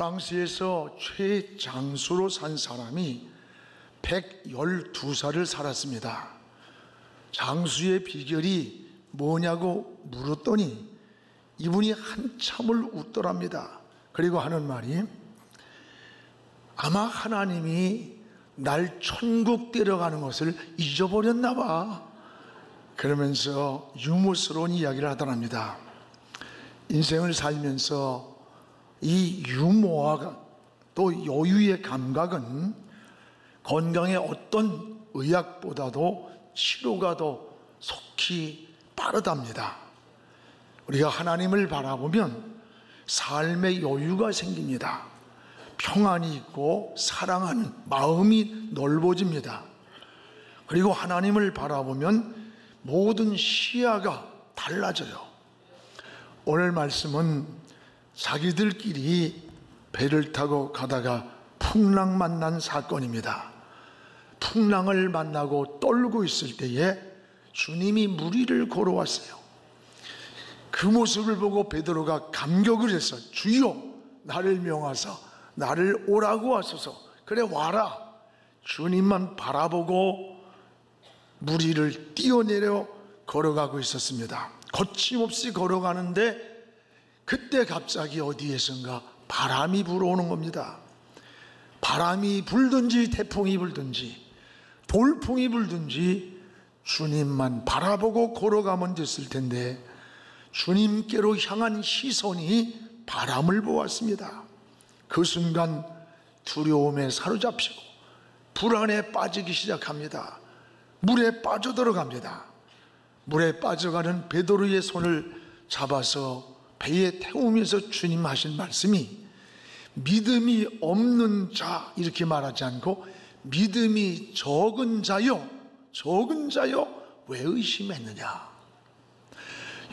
프랑스에서 최장수로 산 사람이 112살을 살았습니다. 장수의 비결이 뭐냐고 물었더니 이분이 한참을 웃더랍니다. 그리고 하는 말이, 아마 하나님이 날 천국 데려가는 것을 잊어버렸나 봐. 그러면서 유머스러운 이야기를 하더랍니다. 인생을 살면서 이 유머와 또 여유의 감각은 건강의 어떤 의학보다도 치료가 더 속히 빠르답니다. 우리가 하나님을 바라보면 삶의 여유가 생깁니다. 평안이 있고 사랑하는 마음이 넓어집니다. 그리고 하나님을 바라보면 모든 시야가 달라져요. 오늘 말씀은 자기들끼리 배를 타고 가다가 풍랑 만난 사건입니다. 풍랑을 만나고 떨고 있을 때에 주님이 물 위를 걸어왔어요. 그 모습을 보고 베드로가 감격을 했어요. 주여, 나를 명하사 나를 오라고 하소서. 그래, 와라. 주님만 바라보고 물 위를 뛰어내려 걸어가고 있었습니다. 거침없이 걸어가는데 그때 갑자기 어디에선가 바람이 불어오는 겁니다. 바람이 불든지 태풍이 불든지 돌풍이 불든지 주님만 바라보고 걸어가면 됐을 텐데 주님께로 향한 시선이 바람을 보았습니다. 그 순간 두려움에 사로잡히고 불안에 빠지기 시작합니다. 물에 빠져들어갑니다. 물에 빠져가는 베드로의 손을 잡아서 배에 태우면서 주님 하신 말씀이, 믿음이 없는 자 이렇게 말하지 않고 믿음이 적은 자여 왜 의심했느냐.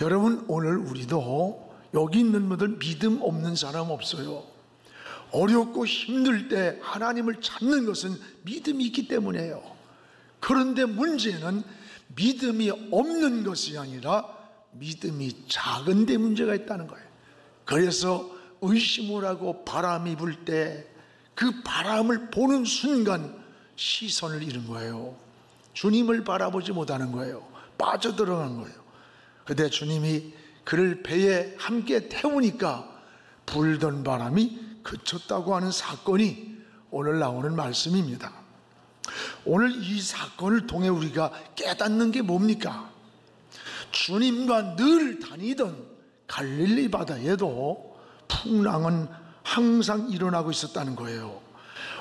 여러분, 오늘 우리도 여기 있는 분들 믿음 없는 사람 없어요. 어렵고 힘들 때 하나님을 찾는 것은 믿음이 있기 때문이에요. 그런데 문제는 믿음이 없는 것이 아니라 믿음이 작은 데 문제가 있다는 거예요. 그래서 의심을 하고 바람이 불 때 그 바람을 보는 순간 시선을 잃은 거예요. 주님을 바라보지 못하는 거예요. 빠져들어간 거예요. 그런데 주님이 그를 배에 함께 태우니까 불던 바람이 그쳤다고 하는 사건이 오늘 나오는 말씀입니다. 오늘 이 사건을 통해 우리가 깨닫는 게 뭡니까? 주님과 늘 다니던 갈릴리 바다에도 풍랑은 항상 일어나고 있었다는 거예요.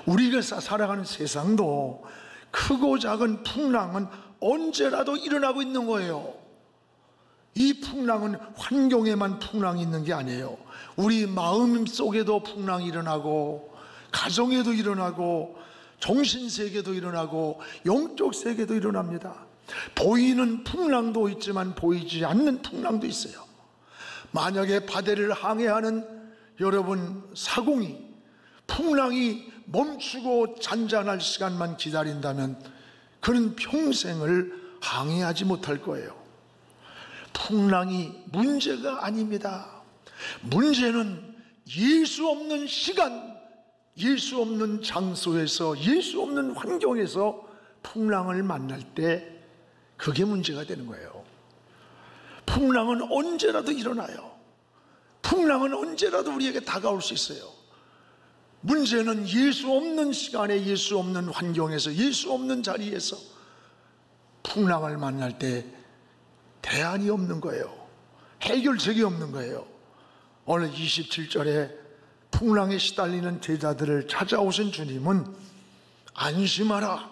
우리가 살아가는 세상도 크고 작은 풍랑은 언제라도 일어나고 있는 거예요. 이 풍랑은 환경에만 풍랑이 있는 게 아니에요. 우리 마음 속에도 풍랑이 일어나고, 가정에도 일어나고, 정신세계도 일어나고, 영적 세계도 일어납니다. 보이는 풍랑도 있지만 보이지 않는 풍랑도 있어요. 만약에 바다를 항해하는 여러분 사공이 풍랑이 멈추고 잔잔할 시간만 기다린다면 그는 평생을 항해하지 못할 거예요. 풍랑이 문제가 아닙니다. 문제는 예수 없는 시간, 예수 없는 장소에서, 예수 없는 환경에서 풍랑을 만날 때 그게 문제가 되는 거예요. 풍랑은 언제라도 일어나요. 풍랑은 언제라도 우리에게 다가올 수 있어요. 문제는 예수 없는 시간에, 예수 없는 환경에서, 예수 없는 자리에서 풍랑을 만날 때 대안이 없는 거예요. 해결책이 없는 거예요. 오늘 27절에 풍랑에 시달리는 제자들을 찾아오신 주님은 안심하라,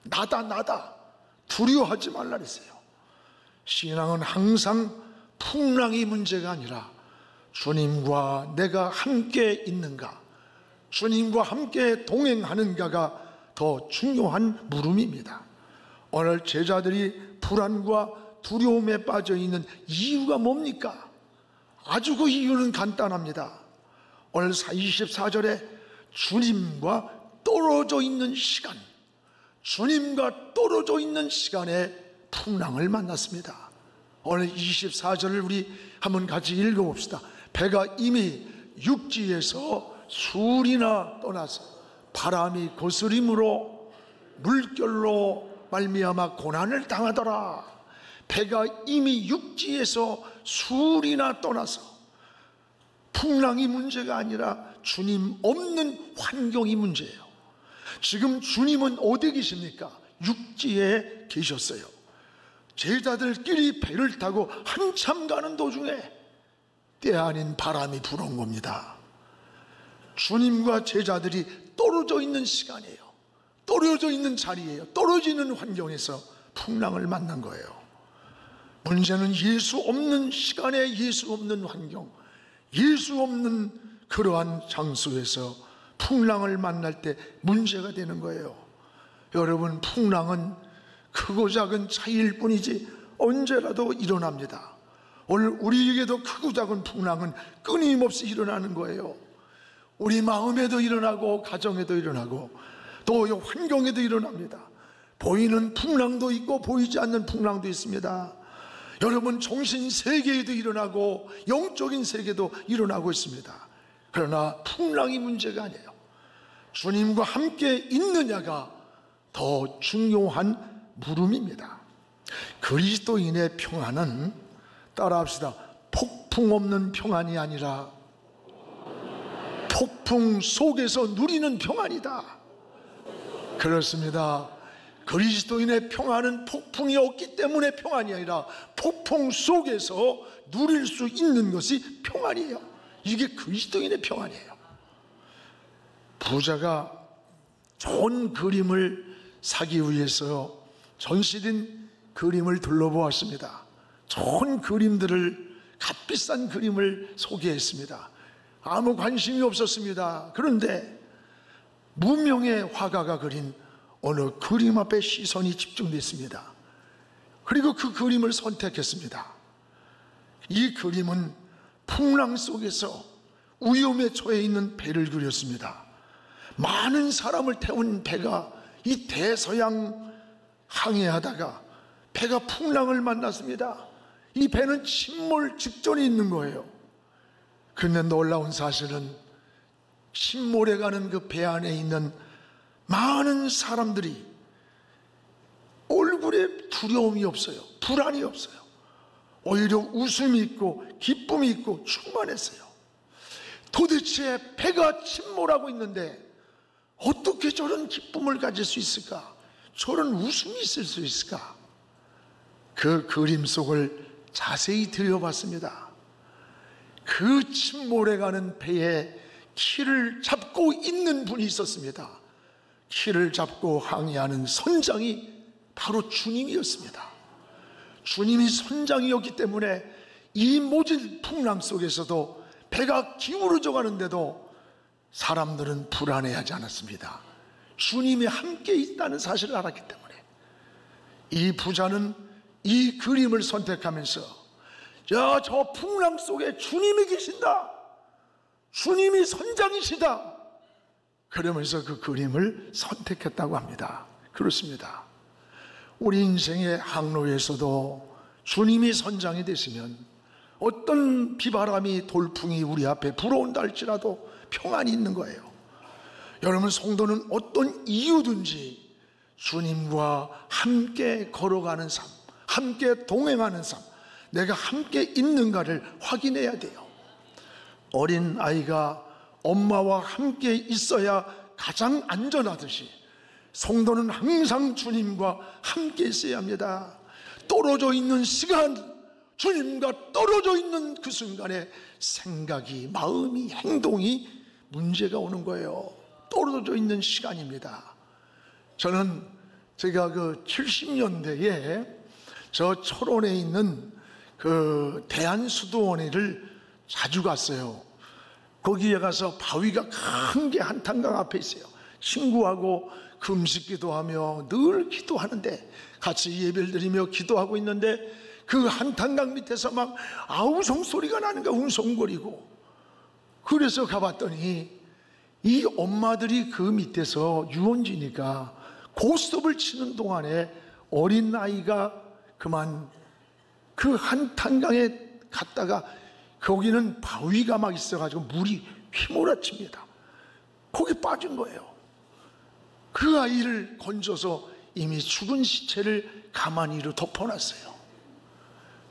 나다, 두려워하지 말라 그랬어요. 신앙은 항상 풍랑이 문제가 아니라 주님과 내가 함께 있는가, 주님과 함께 동행하는가가 더 중요한 물음입니다. 오늘 제자들이 불안과 두려움에 빠져 있는 이유가 뭡니까? 아주 그 이유는 간단합니다. 오늘 24절에 주님과 떨어져 있는 시간, 주님과 떨어져 있는 시간에 풍랑을 만났습니다. 오늘 24절을 우리 한번 같이 읽어봅시다. 배가 이미 육지에서 술이나 떠나서 바람이 거스림으로 물결로 말미암아 고난을 당하더라. 배가 이미 육지에서 술이나 떠나서, 풍랑이 문제가 아니라 주님 없는 환경이 문제예요. 지금 주님은 어디 계십니까? 육지에 계셨어요. 제자들끼리 배를 타고 한참 가는 도중에 때 아닌 바람이 불어온 겁니다. 주님과 제자들이 떨어져 있는 시간이에요. 떨어져 있는 자리예요. 떨어지는 환경에서 풍랑을 만난 거예요. 문제는 예수 없는 시간에, 예수 없는 환경, 예수 없는 그러한 장소에서 풍랑을 만날 때 문제가 되는 거예요. 여러분, 풍랑은 크고 작은 차이일 뿐이지 언제라도 일어납니다. 오늘 우리에게도 크고 작은 풍랑은 끊임없이 일어나는 거예요. 우리 마음에도 일어나고 가정에도 일어나고 또 환경에도 일어납니다. 보이는 풍랑도 있고 보이지 않는 풍랑도 있습니다. 여러분, 정신 세계에도 일어나고 영적인 세계도 일어나고 있습니다. 그러나 풍랑이 문제가 아니에요. 주님과 함께 있느냐가 더 중요한 물음입니다. 그리스도인의 평안은, 따라합시다, 폭풍 없는 평안이 아니라 폭풍 속에서 누리는 평안이다. 그렇습니다. 그리스도인의 평안은 폭풍이 없기 때문에 평안이 아니라 폭풍 속에서 누릴 수 있는 것이 평안이에요. 이게 그리스도인의 평안이에요. 부자가 좋은 그림을 사기 위해서 전시된 그림을 둘러보았습니다. 좋은 그림들을, 값비싼 그림을 소개했습니다. 아무 관심이 없었습니다. 그런데 무명의 화가가 그린 어느 그림 앞에 시선이 집중됐습니다. 그리고 그 그림을 선택했습니다. 이 그림은 풍랑 속에서 위험에 처해 있는 배를 그렸습니다. 많은 사람을 태운 배가 이 대서양 항해하다가 배가 풍랑을 만났습니다. 이 배는 침몰 직전에 있는 거예요. 그런데 놀라운 사실은 침몰해 가는 그 배 안에 있는 많은 사람들이 얼굴에 두려움이 없어요. 불안이 없어요. 오히려 웃음이 있고 기쁨이 있고 충만했어요. 도대체 배가 침몰하고 있는데 어떻게 저런 기쁨을 가질 수 있을까? 저런 웃음이 있을 수 있을까? 그 그림 속을 자세히 들여봤습니다. 그 침몰해가는 배에 키를 잡고 있는 분이 있었습니다. 키를 잡고 항해하는 선장이 바로 주님이었습니다. 주님이 선장이었기 때문에 이 모진 풍랑 속에서도 배가 기울어져 가는데도 사람들은 불안해하지 않았습니다. 주님이 함께 있다는 사실을 알았기 때문에. 이 부자는 이 그림을 선택하면서 저 풍랑 속에 주님이 계신다, 주님이 선장이시다, 그러면서 그 그림을 선택했다고 합니다. 그렇습니다. 우리 인생의 항로에서도 주님이 선장이 되시면 어떤 비바람이, 돌풍이 우리 앞에 불어온다 할지라도 평안이 있는 거예요. 여러분, 성도는 어떤 이유든지 주님과 함께 걸어가는 삶, 함께 동행하는 삶, 내가 함께 있는가를 확인해야 돼요. 어린 아이가 엄마와 함께 있어야 가장 안전하듯이 성도는 항상 주님과 함께 있어야 합니다. 떨어져 있는 시간, 주님과 떨어져 있는 그 순간에 생각이, 마음이, 행동이 문제가 오는 거예요. 떨어져 있는 시간입니다. 저는 제가 그 70년대에 저 철원에 있는 그 대한수도원회를 자주 갔어요. 거기에 가서 바위가 큰 게 한탄강 앞에 있어요. 친구하고 금식 기도하며 늘 기도하는데, 같이 예배를 드리며 기도하고 있는데 그 한탄강 밑에서 막 아우성 소리가 나는 거야. 웅성거리고. 그래서 가봤더니 이 엄마들이 그 밑에서 유원지니까 고스톱을 치는 동안에 어린 아이가 그만 그 한탄강에 갔다가, 거기는 바위가 막 있어가지고 물이 휘몰아칩니다. 거기 빠진 거예요. 그 아이를 건져서 이미 죽은 시체를 가만히로 덮어놨어요.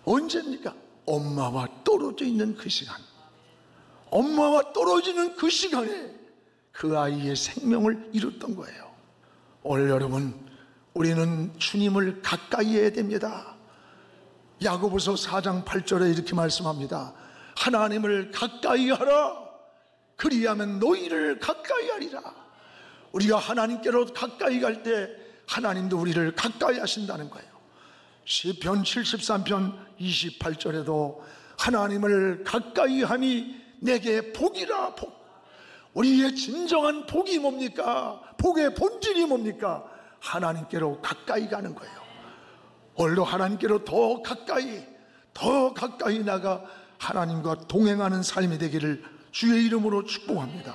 언제입니까? 엄마와 떨어져 있는 그 시간, 엄마와 떨어지는 그 시간에 그 아이의 생명을 잃었던 거예요. 오늘 여러분, 우리는 주님을 가까이 해야 됩니다. 야고보서 4장 8절에 이렇게 말씀합니다. 하나님을 가까이 하라, 그리하면 너희를 가까이 하리라. 우리가 하나님께로 가까이 갈 때 하나님도 우리를 가까이 하신다는 거예요. 시편 73편 28절에도 하나님을 가까이 함이 내게 복이라. 복. 우리의 진정한 복이 뭡니까? 복의 본질이 뭡니까? 하나님께로 가까이 가는 거예요. 오늘도 하나님께로 더 가까이 나가 하나님과 동행하는 삶이 되기를 주의 이름으로 축복합니다.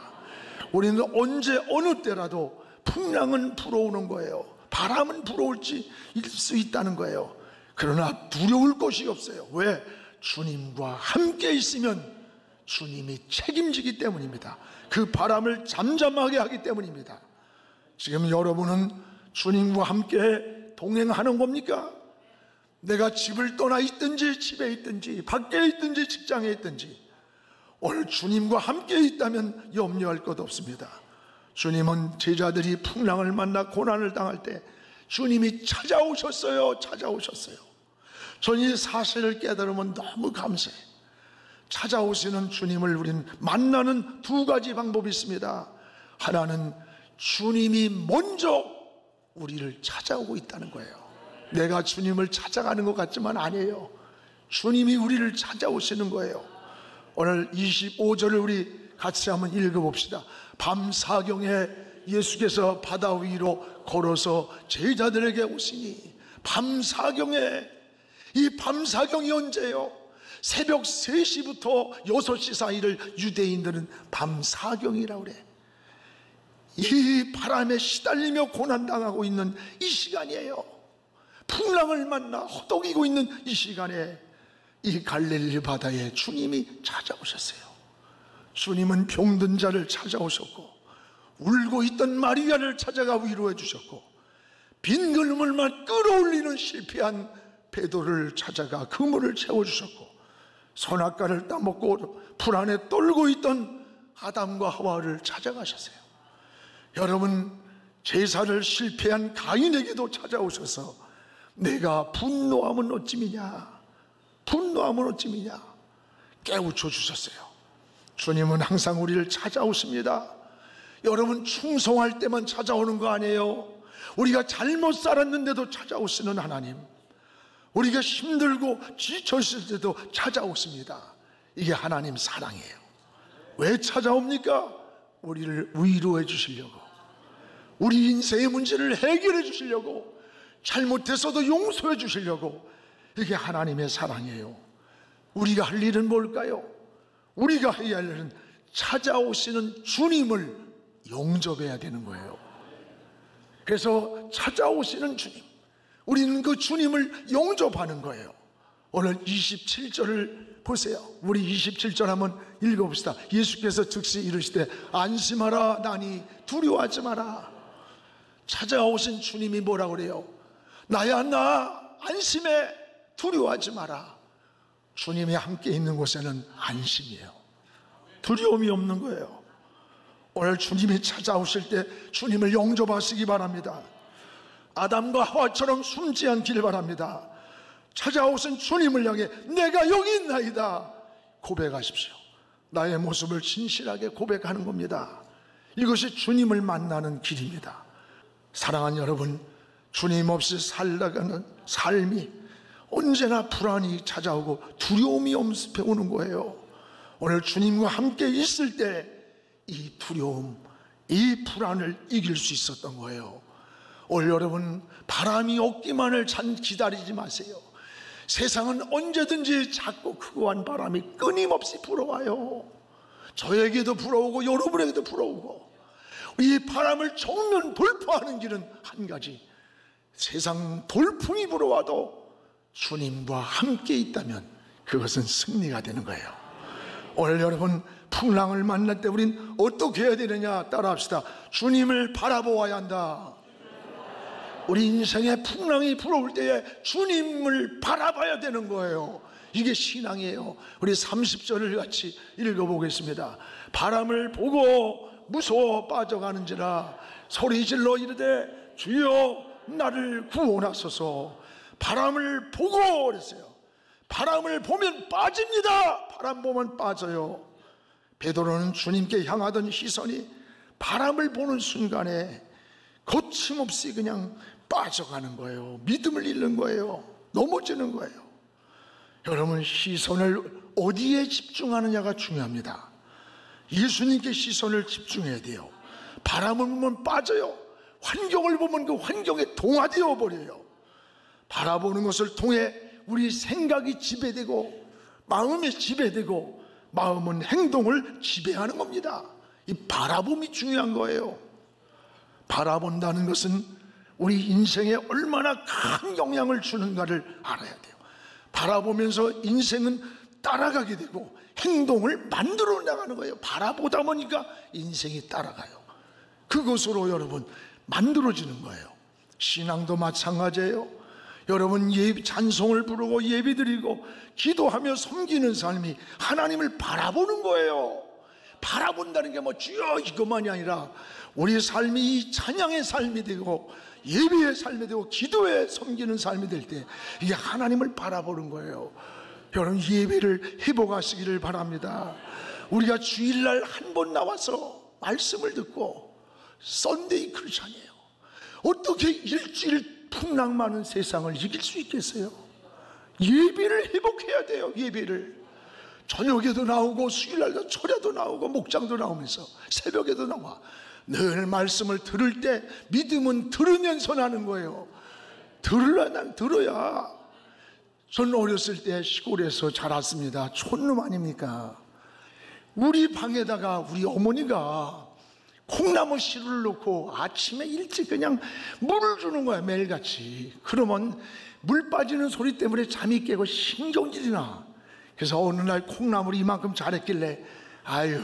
우리는 언제 어느 때라도 풍랑은 불어오는 거예요. 바람은 불어올지 수 있다는 거예요. 그러나 두려울 것이 없어요. 왜? 주님과 함께 있으면 주님이 책임지기 때문입니다. 그 바람을 잠잠하게 하기 때문입니다. 지금 여러분은 주님과 함께 동행하는 겁니까? 내가 집을 떠나 있든지 집에 있든지 밖에 있든지 직장에 있든지 오늘 주님과 함께 있다면 염려할 것 없습니다. 주님은 제자들이 풍랑을 만나 고난을 당할 때 주님이 찾아오셨어요. 저는 이 사실을 깨달으면 너무 감사해요. 찾아오시는 주님을 우리는 만나는 두 가지 방법이 있습니다. 하나는 주님이 먼저 우리를 찾아오고 있다는 거예요. 내가 주님을 찾아가는 것 같지만 아니에요. 주님이 우리를 찾아오시는 거예요. 오늘 25절을 우리 같이 한번 읽어봅시다. 밤 사경에 예수께서 바다 위로 걸어서 제자들에게 오시니, 밤 사경에, 이 밤 사경이 언제예요? 새벽 3시부터 6시 사이를 유대인들은 밤 사경이라고 그래. 이 바람에 시달리며 고난당하고 있는 이 시간이에요. 풍랑을 만나 허덕이고 있는 이 시간에 이 갈릴리 바다에 주님이 찾아오셨어요. 주님은 병든 자를 찾아오셨고, 울고 있던 마리아를 찾아가 위로해 주셨고, 빈 그물만 끌어올리는 실패한 베드로를 찾아가 그물을 채워주셨고, 선악과를 따먹고 불 안에 떨고 있던 아담과 하와를 찾아가셨어요. 여러분, 제사를 실패한 가인에게도 찾아오셔서 내가 분노하면 어찌미냐, 깨우쳐 주셨어요. 주님은 항상 우리를 찾아오십니다. 여러분, 충성할 때만 찾아오는 거 아니에요. 우리가 잘못 살았는데도 찾아오시는 하나님, 우리가 힘들고 지쳤을 때도 찾아오십니다. 이게 하나님 사랑이에요. 왜 찾아옵니까? 우리를 위로해 주시려고, 우리 인생의 문제를 해결해 주시려고, 잘못해서도 용서해 주시려고. 이게 하나님의 사랑이에요. 우리가 할 일은 뭘까요? 우리가 해야 할 일은 찾아오시는 주님을 영접해야 되는 거예요. 그래서 찾아오시는 주님, 우리는 그 주님을 영접하는 거예요. 오늘 27절을 보세요. 우리 27절 한번 읽어봅시다. 예수께서 즉시 이르시되 안심하라, 나니 두려워하지 마라. 찾아오신 주님이 뭐라고 그래요? 나야 나, 안심해, 두려워하지 마라. 주님이 함께 있는 곳에는 안심이에요. 두려움이 없는 거예요. 오늘 주님이 찾아오실 때 주님을 영접하시기 바랍니다. 아담과 하와처럼 숨지 않기를 바랍니다. 찾아오신 주님을 향해 내가 여기 있나이다 고백하십시오. 나의 모습을 진실하게 고백하는 겁니다. 이것이 주님을 만나는 길입니다. 사랑하는 여러분, 주님 없이 살아가는 삶이 언제나 불안이 찾아오고 두려움이 엄습해오는 거예요. 오늘 주님과 함께 있을 때 이 두려움, 이 불안을 이길 수 있었던 거예요. 오늘 여러분, 바람이 없기만을 기다리지 마세요. 세상은 언제든지 작고 크고 한 바람이 끊임없이 불어와요. 저에게도 불어오고 여러분에게도 불어오고, 이 바람을 정면 돌파하는 길은 한 가지, 세상 돌풍이 불어와도 주님과 함께 있다면 그것은 승리가 되는 거예요. 오늘 여러분 풍랑을 만날 때 우린 어떻게 해야 되느냐? 따라합시다. 주님을 바라보아야 한다. 우리 인생에 풍랑이 불어올 때에 주님을 바라봐야 되는 거예요. 이게 신앙이에요. 우리 30절을 같이 읽어보겠습니다. 바람을 보고 무서워 빠져가는지라 소리질러 이르되 주여 나를 구원하소서. 바람을 보고 그랬어요. 바람을 보면 빠집니다. 바람 보면 빠져요. 베드로는 주님께 향하던 시선이 바람을 보는 순간에 거침없이 그냥 빠져가는 거예요. 믿음을 잃는 거예요. 넘어지는 거예요. 여러분, 시선을 어디에 집중하느냐가 중요합니다. 예수님께 시선을 집중해야 돼요. 바람을 보면 빠져요. 환경을 보면 그 환경에 동화되어 버려요. 바라보는 것을 통해 우리 생각이 지배되고 마음이 지배되고 마음은 행동을 지배하는 겁니다. 이 바라봄이 중요한 거예요. 바라본다는 것은 우리 인생에 얼마나 큰 영향을 주는가를 알아야 돼요. 바라보면서 인생은 따라가게 되고 행동을 만들어 나가는 거예요. 바라보다 보니까 인생이 따라가요. 그것으로 여러분 만들어지는 거예요. 신앙도 마찬가지예요. 여러분 찬송을 부르고 예배드리고 기도하며 섬기는 삶이 하나님을 바라보는 거예요. 바라본다는 게 뭐 주여 이것만이 아니라 우리 삶이 이 찬양의 삶이 되고 예배의 삶이 되고 기도에 섬기는 삶이 될 때 이게 하나님을 바라보는 거예요. 여러분 예배를 회복하시기를 바랍니다. 우리가 주일날 한 번 나와서 말씀을 듣고 썬데이 크리스찬이에요. 어떻게 일주일 풍랑 많은 세상을 이길 수 있겠어요? 예배를 회복해야 돼요. 예배를 저녁에도 나오고 수요일날도 철야도 나오고 목장도 나오면서 새벽에도 나와 늘 말씀을 들을 때 믿음은 들으면서 나는 거예요. 들어야. 저는 어렸을 때 시골에서 자랐습니다. 촌놈 아닙니까? 우리 방에다가 우리 어머니가 콩나무 씨를 넣고 아침에 일찍 그냥 물을 주는 거야. 매일같이. 그러면 물 빠지는 소리 때문에 잠이 깨고 신경질이 나. 그래서 어느 날 콩나물이 이만큼 자랐길래 아유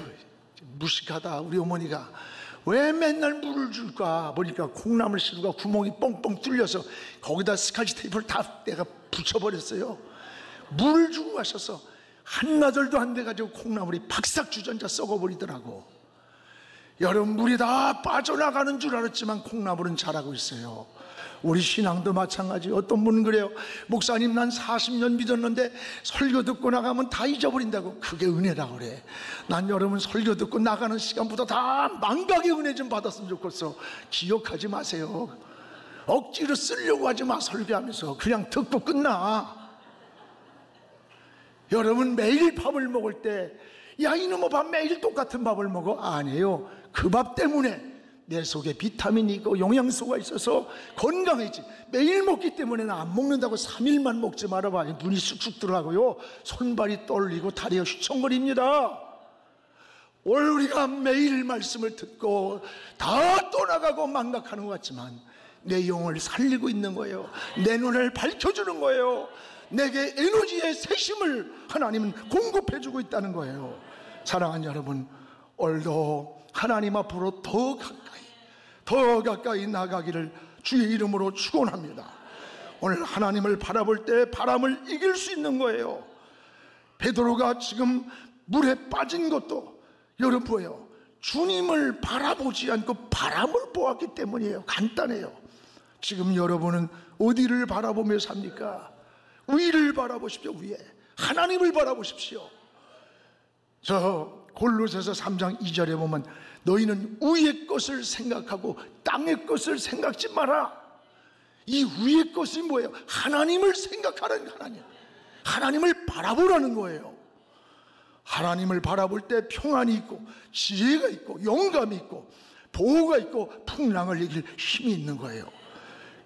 무식하다 우리 어머니가 왜 맨날 물을 줄까 보니까 콩나물 씨루가 구멍이 뻥뻥 뚫려서 거기다 스카치 테이프를 다 내가 붙여버렸어요. 물을 주고 가셔서 한나절도 안 돼가지고 콩나물이 박삭주전자 썩어버리더라고. 여러분 물이 다 빠져나가는 줄 알았지만 콩나물은 자라고 있어요. 우리 신앙도 마찬가지. 어떤 분은 그래요. 목사님 난 40년 믿었는데 설교 듣고 나가면 다 잊어버린다고. 그게 은혜라고 그래. 난 여러분 설교 듣고 나가는 시간보다 다 망각의 은혜 좀 받았으면 좋겠어. 기억하지 마세요. 억지로 쓰려고 하지 마. 설교하면서 그냥 듣고 끝나. 여러분 매일 밥을 먹을 때 야 이놈의 밥 매일 똑같은 밥을 먹어? 아니에요. 그 밥 때문에 내 속에 비타민이 있고 영양소가 있어서 건강해지. 매일 먹기 때문에 안 먹는다고 3일만 먹지 말아봐. 눈이 쑥쑥 들어가고요 손발이 떨리고 다리가 휘청거립니다. 오늘 우리가 매일 말씀을 듣고 다 떠나가고 망각하는 것 같지만 내 영을 살리고 있는 거예요. 내 눈을 밝혀주는 거예요. 내게 에너지의 새심을 하나님은 공급해주고 있다는 거예요. 사랑하는 여러분, 오늘도 하나님 앞으로 더 가까이 나가기를 주의 이름으로 축원합니다. 오늘 하나님을 바라볼 때 바람을 이길 수 있는 거예요. 베드로가 지금 물에 빠진 것도 여러분 보여요. 주님을 바라보지 않고 바람을 보았기 때문이에요. 간단해요. 지금 여러분은 어디를 바라보며 삽니까? 위를 바라보십시오. 위에 하나님을 바라보십시오. 저 골로새서 3장 2절에 보면 너희는 위의 것을 생각하고 땅의 것을 생각지 마라. 이 위의 것이 뭐예요? 하나님을 생각하라는 하나님. 하나님을 바라보라는 거예요. 하나님을 바라볼 때 평안이 있고 지혜가 있고 영감이 있고 보호가 있고 풍랑을 이길 힘이 있는 거예요.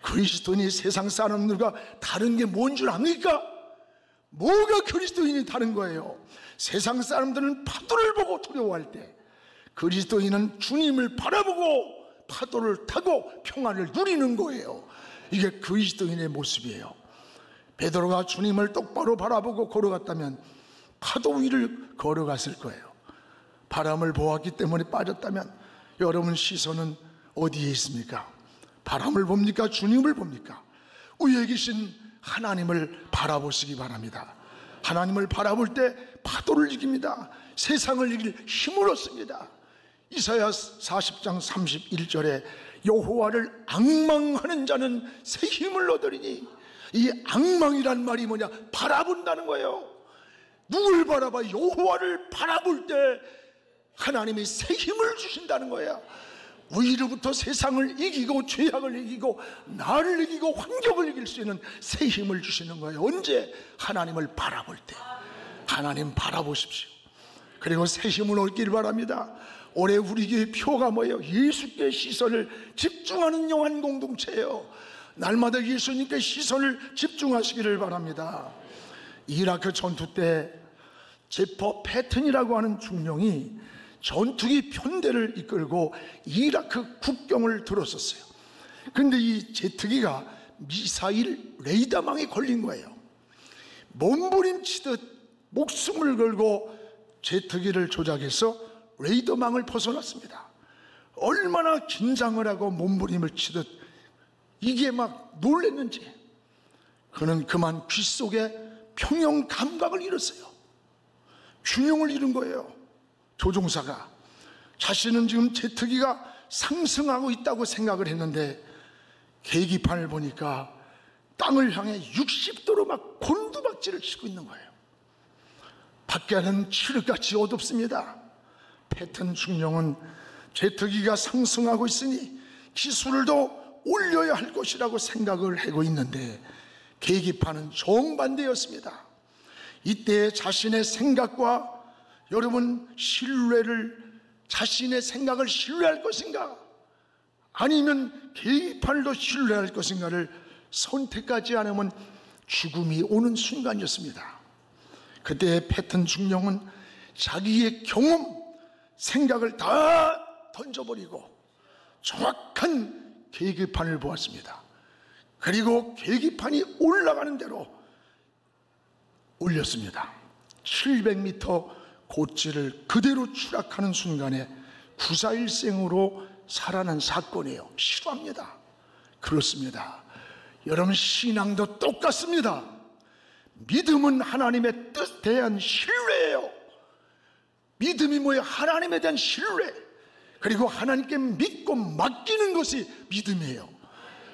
그리스도인이 세상 사람들과 다른 게 뭔 줄 압니까? 뭐가 그리스도인이 다른 거예요? 세상 사람들은 파도를 보고 두려워할 때 그리스도인은 주님을 바라보고 파도를 타고 평안을 누리는 거예요. 이게 그리스도인의 모습이에요. 베드로가 주님을 똑바로 바라보고 걸어갔다면 파도 위를 걸어갔을 거예요. 바람을 보았기 때문에 빠졌다면 여러분 시선은 어디에 있습니까? 바람을 봅니까? 주님을 봅니까? 위에 계신 하나님을 바라보시기 바랍니다. 하나님을 바라볼 때 파도를 이깁니다. 세상을 이길 힘을 얻습니다. 이사야 40장 31절에 여호와를 앙망하는 자는 새 힘을 얻으리니, 이 앙망이란 말이 뭐냐? 바라본다는 거예요. 누굴 바라봐? 여호와를 바라볼 때 하나님이 새 힘을 주신다는 거야. 위로부터 세상을 이기고 죄악을 이기고 나를 이기고 환경을 이길 수 있는 새 힘을 주시는 거예요. 언제? 하나님을 바라볼 때. 하나님 바라보십시오. 그리고 새 힘을 얻기를 바랍니다. 올해 우리 교회 표가 뭐예요? 예수께 시선을 집중하는 영한 공동체예요. 날마다 예수님께 시선을 집중하시기를 바랍니다. 이라크 전투 때 제퍼 패튼이라고 하는 중령이 전투기 편대를 이끌고 이라크 국경을 들었었어요. 그런데 이 제트기가 미사일 레이더망에 걸린 거예요. 몸부림치듯 목숨을 걸고 제트기를 조작해서 레이더망을 벗어났습니다. 얼마나 긴장을 하고 몸부림을 치듯 이게 막 놀랬는지 그는 그만 귓속에 평형 감각을 잃었어요. 균형을 잃은 거예요. 조종사가 자신은 지금 제트기가 상승하고 있다고 생각을 했는데 계기판을 보니까 땅을 향해 60도로 막 곤두박질을 치고 있는 거예요. 밖에는 칠흑같이 어둡습니다. 패튼 중령은 제트기가 상승하고 있으니 기술을 더 올려야 할 것이라고 생각을 하고 있는데 계기판은 정반대였습니다. 이때 자신의 생각과 여러분 자신의 생각을 신뢰할 것인가, 아니면 계기판을 더 신뢰할 것인가를 선택하지 않으면 죽음이 오는 순간이었습니다. 그때 패튼 중령은 자기의 경험, 생각을 다 던져버리고 정확한 계기판을 보았습니다. 그리고 계기판이 올라가는 대로 올렸습니다. 700m 고지를 그대로 추락하는 순간에 구사일생으로 살아난 사건이에요. 실화입니다. 그렇습니다. 여러분, 신앙도 똑같습니다. 믿음은 하나님의 뜻에 대한 신뢰예요. 믿음이 뭐예요? 하나님에 대한 신뢰, 그리고 하나님께 믿고 맡기는 것이 믿음이에요.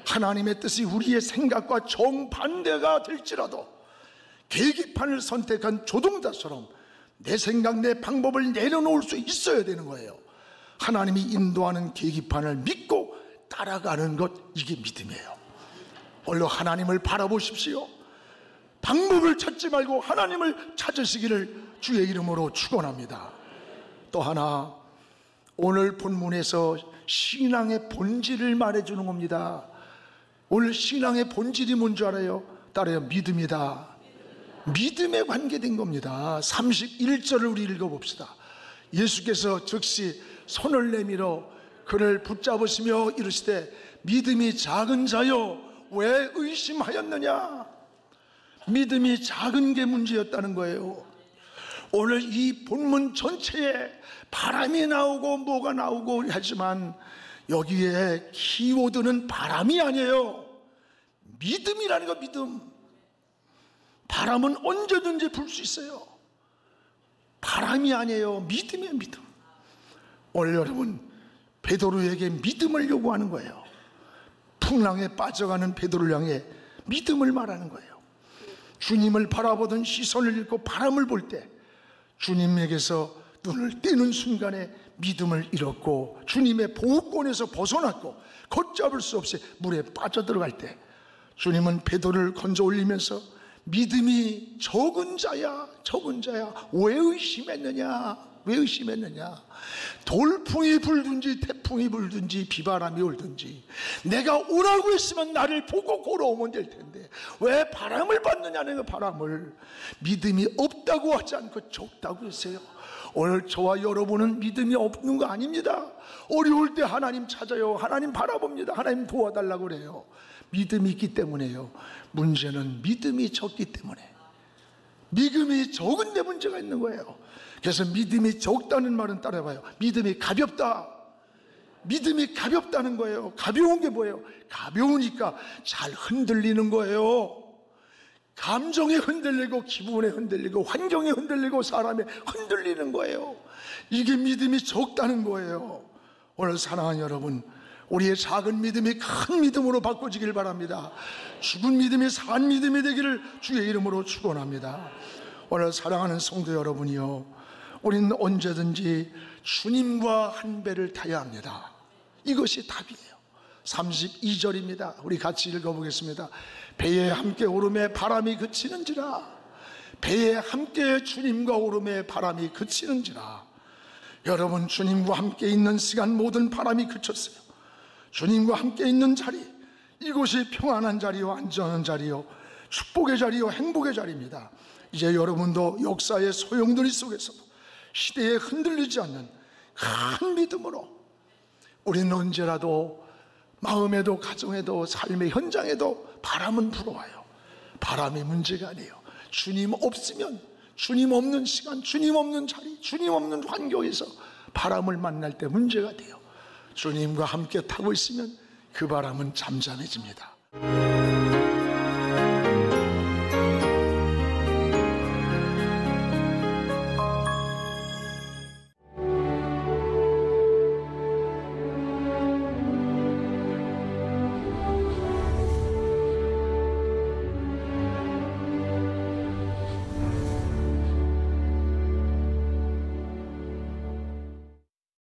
하나님의 뜻이 우리의 생각과 정반대가 될지라도 계기판을 선택한 조종자처럼 내 생각, 내 방법을 내려놓을 수 있어야 되는 거예요. 하나님이 인도하는 계기판을 믿고 따라가는 것, 이게 믿음이에요. 오늘 하나님을 바라보십시오. 방법을 찾지 말고 하나님을 찾으시기를 주의 이름으로 축원합니다. 또 하나, 오늘 본문에서 신앙의 본질을 말해주는 겁니다. 오늘 신앙의 본질이 뭔지 알아요? 따라요. 믿음이다. 믿음에 관계된 겁니다. 31절을 우리 읽어봅시다. 예수께서 즉시 손을 내밀어 그를 붙잡으시며 이르시되 믿음이 작은 자여 왜 의심하였느냐. 믿음이 작은 게 문제였다는 거예요. 오늘 이 본문 전체에 바람이 나오고 뭐가 나오고 하지만 여기에 키워드는 바람이 아니에요. 믿음이라는 거. 믿음. 바람은 언제든지 불 수 있어요. 바람이 아니에요. 믿음이에요. 믿음. 오늘 여러분, 베드로에게 믿음을 요구하는 거예요. 풍랑에 빠져가는 베드로를 향해 믿음을 말하는 거예요. 주님을 바라보던 시선을 잃고 바람을 볼 때 주님에게서 눈을 떼는 순간에 믿음을 잃었고 주님의 보호권에서 벗어났고 걷잡을 수 없이 물에 빠져들어갈 때 주님은 베드로를 건져 올리면서 믿음이 적은 자야 왜 의심했느냐. 왜 의심했느냐. 돌풍이 불든지 태풍이 불든지 비바람이 올든지 내가 오라고 했으면 나를 보고 걸어오면 될 텐데 왜 바람을 받느냐는 그 바람을. 믿음이 없다고 하지 않고 적다고 했어요. 오늘 저와 여러분은 믿음이 없는 거 아닙니다. 어려울 때 하나님 찾아요. 하나님 바라봅니다. 하나님 도와달라고 그래요. 믿음이 있기 때문에요. 문제는 믿음이 적기 때문에. 믿음이 적은데 문제가 있는 거예요. 그래서 믿음이 적다는 말은 따라해봐요. 믿음이 가볍다. 믿음이 가볍다는 거예요. 가벼운 게 뭐예요? 가벼우니까 잘 흔들리는 거예요. 감정에 흔들리고 기분에 흔들리고 환경에 흔들리고 사람에 흔들리는 거예요. 이게 믿음이 적다는 거예요. 오늘 사랑하는 여러분, 우리의 작은 믿음이 큰 믿음으로 바꿔지길 바랍니다. 죽은 믿음이 산 믿음이 되기를 주의 이름으로 축원합니다. 오늘 사랑하는 성도 여러분이요, 우리는 언제든지 주님과 한 배를 타야 합니다. 이것이 답이에요. 32절입니다. 우리 같이 읽어보겠습니다. 배에 함께 오름에 바람이 그치는지라. 배에 함께 주님과 오름에 바람이 그치는지라. 여러분, 주님과 함께 있는 시간 모든 바람이 그쳤어요. 주님과 함께 있는 자리, 이곳이 평안한 자리요, 안전한 자리요, 축복의 자리요, 행복의 자리입니다. 이제 여러분도 역사의 소용돌이 속에서도 시대에 흔들리지 않는 큰 믿음으로 우리는 언제라도 마음에도 가정에도 삶의 현장에도 바람은 불어와요. 바람이 문제가 아니에요. 주님 없으면, 주님 없는 시간, 주님 없는 자리, 주님 없는 환경에서 바람을 만날 때 문제가 돼요. 주님과 함께 타고 있으면 그 바람은 잠잠해집니다.